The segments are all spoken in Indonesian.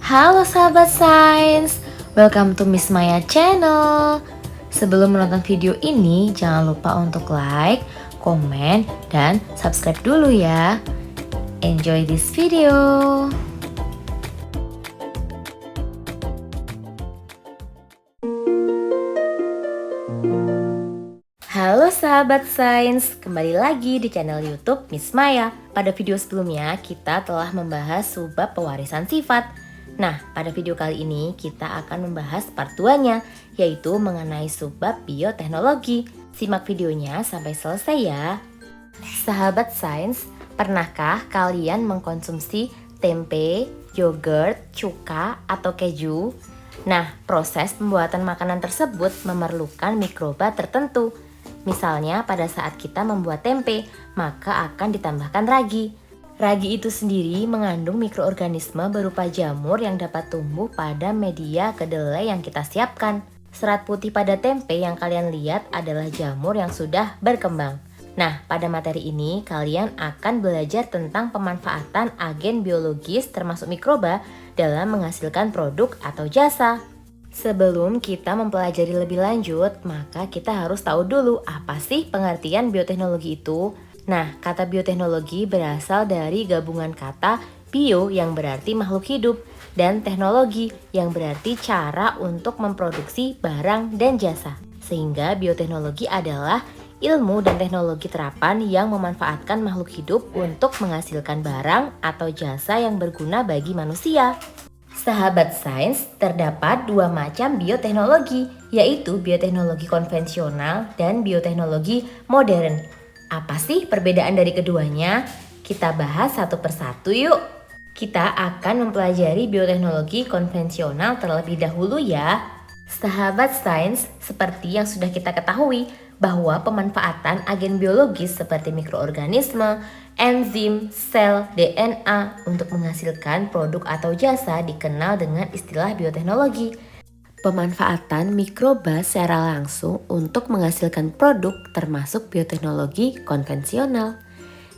Halo sahabat sains, welcome to Miss Maya channel. Sebelum menonton video ini, jangan lupa untuk like, komen, dan subscribe dulu ya. Enjoy this video. Halo sahabat sains, kembali lagi di channel YouTube Miss Maya. Pada video sebelumnya, kita telah membahas subbab pewarisan sifat. Nah, pada video kali ini kita akan membahas part 2-nya, yaitu mengenai subbab bioteknologi. Simak videonya sampai selesai ya. Sahabat sains, pernahkah kalian mengkonsumsi tempe, yogurt, cuka, atau keju? Nah, proses pembuatan makanan tersebut memerlukan mikroba tertentu. Misalnya pada saat kita membuat tempe, maka akan ditambahkan ragi. Ragi itu sendiri mengandung mikroorganisme berupa jamur yang dapat tumbuh pada media kedelai yang kita siapkan. Serat putih pada tempe yang kalian lihat adalah jamur yang sudah berkembang. Nah, pada materi ini kalian akan belajar tentang pemanfaatan agen biologis termasuk mikroba dalam menghasilkan produk atau jasa. Sebelum kita mempelajari lebih lanjut, maka kita harus tahu dulu apa sih pengertian bioteknologi itu. Nah, kata bioteknologi berasal dari gabungan kata bio yang berarti makhluk hidup dan teknologi yang berarti cara untuk memproduksi barang dan jasa. Sehingga bioteknologi adalah ilmu dan teknologi terapan yang memanfaatkan makhluk hidup untuk menghasilkan barang atau jasa yang berguna bagi manusia. Sahabat sains, terdapat dua macam bioteknologi, yaitu bioteknologi konvensional dan bioteknologi modern. Apa sih perbedaan dari keduanya? Kita bahas satu persatu yuk. Kita akan mempelajari bioteknologi konvensional terlebih dahulu ya. Sahabat sains, seperti yang sudah kita ketahui bahwa pemanfaatan agen biologis seperti mikroorganisme, enzim, sel, DNA untuk menghasilkan produk atau jasa dikenal dengan istilah bioteknologi. Pemanfaatan mikroba secara langsung untuk menghasilkan produk termasuk bioteknologi konvensional.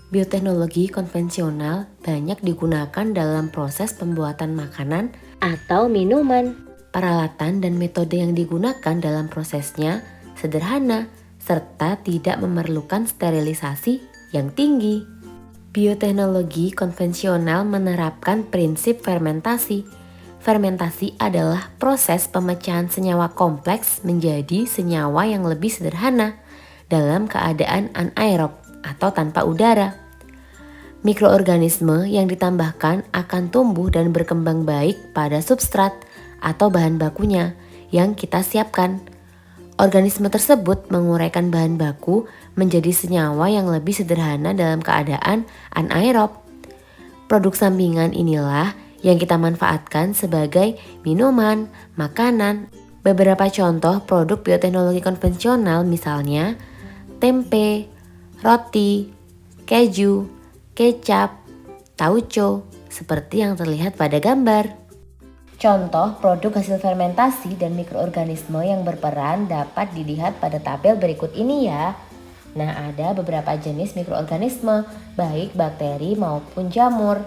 Bioteknologi konvensional banyak digunakan dalam proses pembuatan makanan atau minuman. Peralatan dan metode yang digunakan dalam prosesnya sederhana serta tidak memerlukan sterilisasi yang tinggi. Bioteknologi konvensional menerapkan prinsip fermentasi. Fermentasi adalah proses pemecahan senyawa kompleks menjadi senyawa yang lebih sederhana dalam keadaan anaerob atau tanpa udara. Mikroorganisme yang ditambahkan akan tumbuh dan berkembang baik pada substrat atau bahan bakunya yang kita siapkan. Organisme tersebut menguraikan bahan baku menjadi senyawa yang lebih sederhana dalam keadaan anaerob. Produk sampingan inilah yang kita manfaatkan sebagai minuman, makanan. Beberapa contoh produk bioteknologi konvensional misalnya tempe, roti, keju, kecap, tauco, seperti yang terlihat pada gambar. Contoh produk hasil fermentasi dan mikroorganisme yang berperan dapat dilihat pada tabel berikut ini ya. Nah, ada beberapa jenis mikroorganisme, baik bakteri maupun jamur.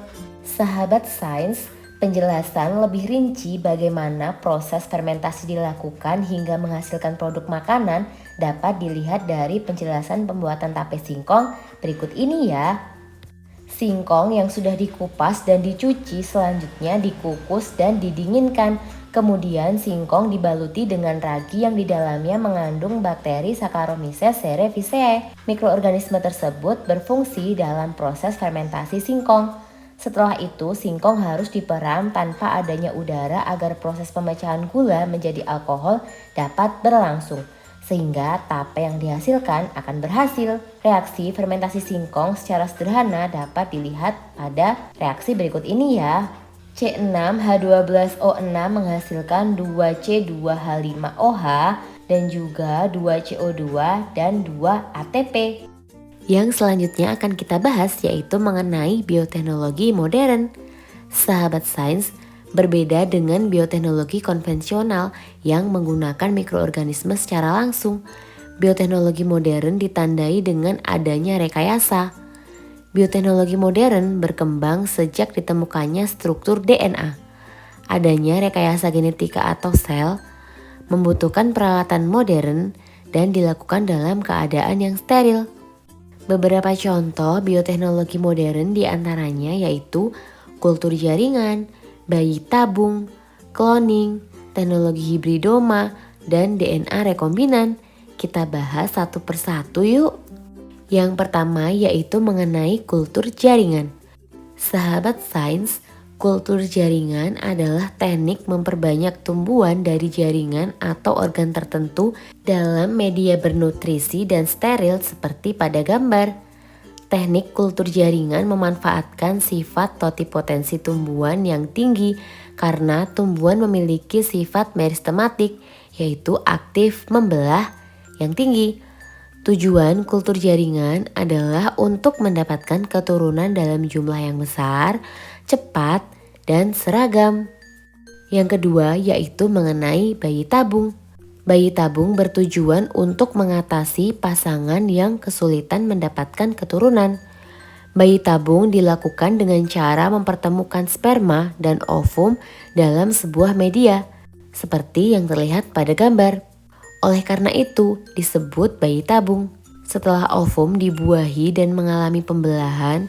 Sahabat sains, penjelasan lebih rinci bagaimana proses fermentasi dilakukan hingga menghasilkan produk makanan dapat dilihat dari penjelasan pembuatan tape singkong berikut ini ya. Singkong yang sudah dikupas dan dicuci selanjutnya dikukus dan didinginkan. Kemudian singkong dibaluti dengan ragi yang di dalamnya mengandung bakteri Saccharomyces cerevisiae. Mikroorganisme tersebut berfungsi dalam proses fermentasi singkong. Setelah itu, singkong harus diperam tanpa adanya udara agar proses pemecahan gula menjadi alkohol dapat berlangsung, sehingga tape yang dihasilkan akan berhasil. Reaksi fermentasi singkong secara sederhana dapat dilihat pada reaksi berikut ini ya. C6H12O6 menghasilkan 2C2H5OH dan juga 2CO2 dan 2 ATP. Yang selanjutnya akan kita bahas yaitu mengenai bioteknologi modern. Sahabat sains, berbeda dengan bioteknologi konvensional yang menggunakan mikroorganisme secara langsung. Bioteknologi modern ditandai dengan adanya rekayasa. Bioteknologi modern berkembang sejak ditemukannya struktur DNA. adanya rekayasa genetika atau sel membutuhkan peralatan modern dan dilakukan dalam keadaan yang steril. Beberapa contoh bioteknologi modern diantaranya yaitu kultur jaringan, bayi tabung, cloning, teknologi hibridoma, dan DNA rekombinan. Kita bahas satu persatu yuk. Yang pertama yaitu mengenai kultur jaringan. Sahabat sains, kultur jaringan adalah teknik memperbanyak tumbuhan dari jaringan atau organ tertentu dalam media bernutrisi dan steril seperti pada gambar. Teknik kultur jaringan memanfaatkan sifat totipotensi tumbuhan yang tinggi karena tumbuhan memiliki sifat meristematik, yaitu aktif membelah yang tinggi. Tujuan kultur jaringan adalah untuk mendapatkan keturunan dalam jumlah yang besar, cepat, dan seragam. Yang kedua yaitu mengenai bayi tabung. Bayi tabung bertujuan untuk mengatasi pasangan yang kesulitan mendapatkan keturunan. Bayi tabung dilakukan dengan cara mempertemukan sperma dan ovum dalam sebuah media, seperti yang terlihat pada gambar. Oleh karena itu disebut bayi tabung. Setelah ovum dibuahi dan mengalami pembelahan,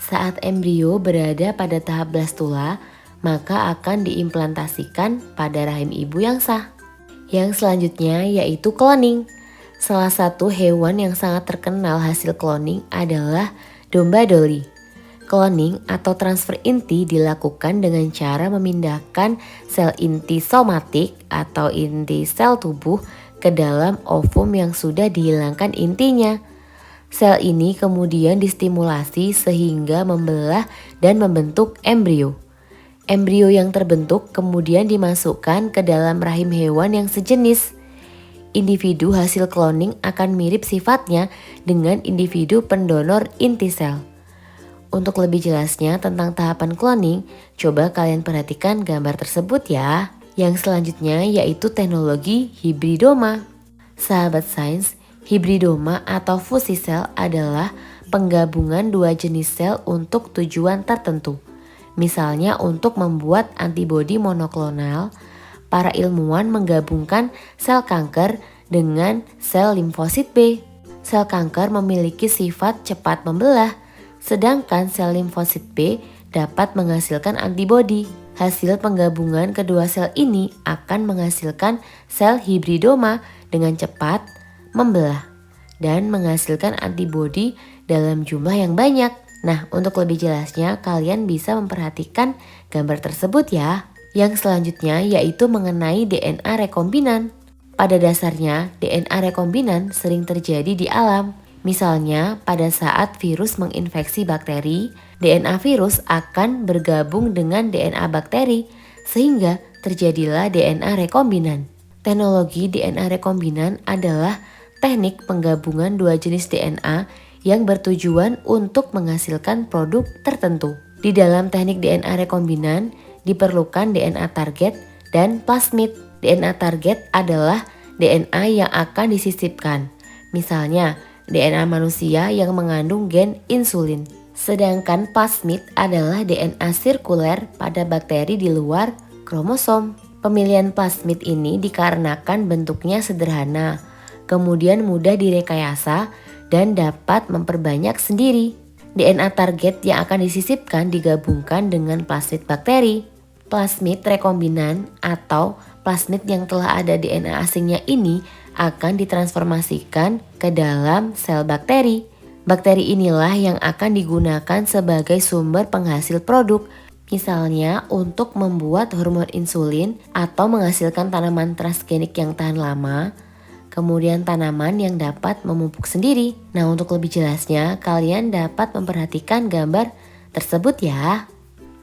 saat embrio berada pada tahap blastula, maka akan diimplantasikan pada rahim ibu yang sah. Yang selanjutnya yaitu cloning. Salah satu hewan yang sangat terkenal hasil cloning adalah domba Dolly. Cloning atau transfer inti dilakukan dengan cara memindahkan sel inti somatik atau inti sel tubuh ke dalam ovum yang sudah dihilangkan intinya. Sel ini kemudian distimulasi sehingga membelah dan membentuk embrio. Embrio yang terbentuk kemudian dimasukkan ke dalam rahim hewan yang sejenis. Individu hasil cloning akan mirip sifatnya dengan individu pendonor inti sel. Untuk lebih jelasnya tentang tahapan cloning, coba kalian perhatikan gambar tersebut ya. Yang selanjutnya yaitu teknologi hibridoma. Sahabat sains, hibridoma atau fusi sel adalah penggabungan dua jenis sel untuk tujuan tertentu. Misalnya untuk membuat antibodi monoklonal, para ilmuwan menggabungkan sel kanker dengan sel limfosit B. Sel kanker memiliki sifat cepat membelah, sedangkan sel limfosit B dapat menghasilkan antibodi. Hasil penggabungan kedua sel ini akan menghasilkan sel hibridoma dengan cepat membelah dan menghasilkan antibodi dalam jumlah yang banyak. Nah, untuk lebih jelasnya kalian bisa memperhatikan gambar tersebut ya. Yang selanjutnya yaitu mengenai DNA rekombinan. Pada dasarnya, DNA rekombinan sering terjadi di alam. Misalnya, pada saat virus menginfeksi bakteri, DNA virus akan bergabung dengan DNA bakteri, sehingga terjadilah DNA rekombinan. Teknologi DNA rekombinan adalah teknik penggabungan dua jenis DNA yang bertujuan untuk menghasilkan produk tertentu. Di dalam teknik DNA rekombinan diperlukan DNA target dan plasmid. DNA target adalah DNA yang akan disisipkan. Misalnya, DNA manusia yang mengandung gen insulin. Sedangkan plasmid adalah DNA sirkuler pada bakteri di luar kromosom. Pemilihan plasmid ini dikarenakan bentuknya sederhana, kemudian mudah direkayasa dan dapat memperbanyak sendiri. DNA target yang akan disisipkan digabungkan dengan plasmid bakteri. Plasmid rekombinan atau plasmid yang telah ada DNA asingnya ini akan ditransformasikan ke dalam sel bakteri. Bakteri inilah yang akan digunakan sebagai sumber penghasil produk, misalnya untuk membuat hormon insulin atau menghasilkan tanaman transgenik yang tahan lama, kemudian tanaman yang dapat memupuk sendiri. Nah, untuk lebih jelasnya kalian dapat memperhatikan gambar tersebut ya.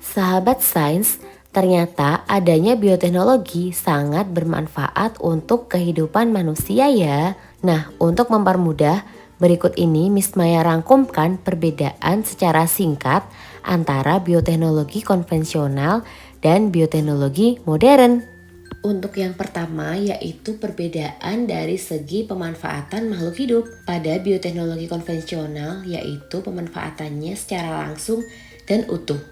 Sahabat sains, ternyata adanya bioteknologi sangat bermanfaat untuk kehidupan manusia ya. Nah, untuk mempermudah, berikut ini Miss Maya rangkumkan perbedaan secara singkat antara bioteknologi konvensional dan bioteknologi modern. Untuk yang pertama yaitu perbedaan dari segi pemanfaatan makhluk hidup. Pada bioteknologi konvensional yaitu pemanfaatannya secara langsung dan utuh.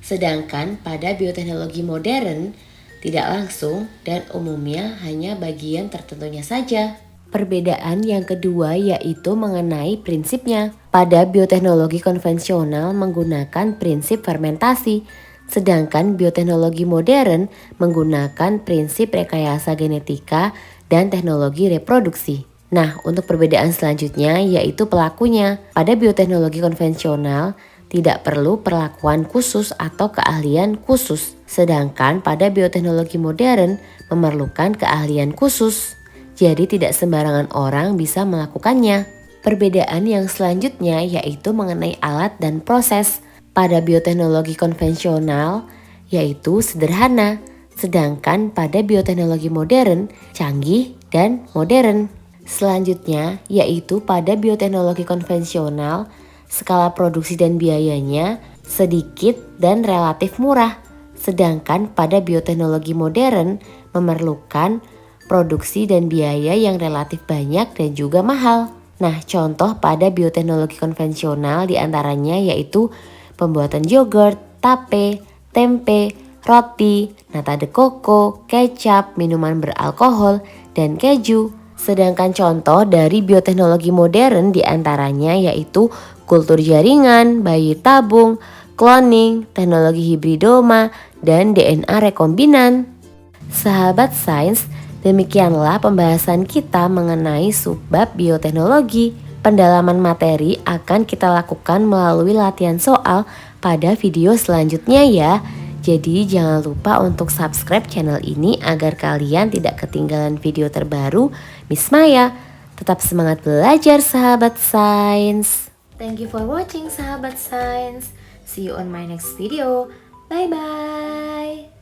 Sedangkan pada bioteknologi modern tidak langsung dan umumnya hanya bagian tertentunya saja. Perbedaan yang kedua yaitu mengenai prinsipnya. Pada bioteknologi konvensional menggunakan prinsip fermentasi, sedangkan bioteknologi modern menggunakan prinsip rekayasa genetika dan teknologi reproduksi. Nah, untuk perbedaan selanjutnya yaitu pelakunya. Pada bioteknologi konvensional tidak perlu perlakuan khusus atau keahlian khusus, sedangkan pada bioteknologi modern memerlukan keahlian khusus. Jadi tidak sembarangan orang bisa melakukannya. Perbedaan yang selanjutnya yaitu mengenai alat dan proses. Pada bioteknologi konvensional yaitu sederhana, sedangkan pada bioteknologi modern canggih dan modern. Selanjutnya yaitu pada bioteknologi konvensional skala produksi dan biayanya sedikit dan relatif murah, sedangkan pada bioteknologi modern memerlukan produksi dan biaya yang relatif banyak dan juga mahal. Nah, contoh pada bioteknologi konvensional diantaranya yaitu pembuatan yogurt, tape, tempe, roti, nata de coco, kecap, minuman beralkohol, dan keju. Sedangkan contoh dari bioteknologi modern diantaranya yaitu kultur jaringan, bayi tabung, cloning, teknologi hibridoma, dan DNA rekombinan. Sahabat sains, demikianlah pembahasan kita mengenai subbab bioteknologi. Pendalaman materi akan kita lakukan melalui latihan soal pada video selanjutnya ya. Jadi jangan lupa untuk subscribe channel ini agar kalian tidak ketinggalan video terbaru Miss Maya. Tetap semangat belajar sahabat sains. Thank you for watching sahabat sains. See you on my next video. Bye bye.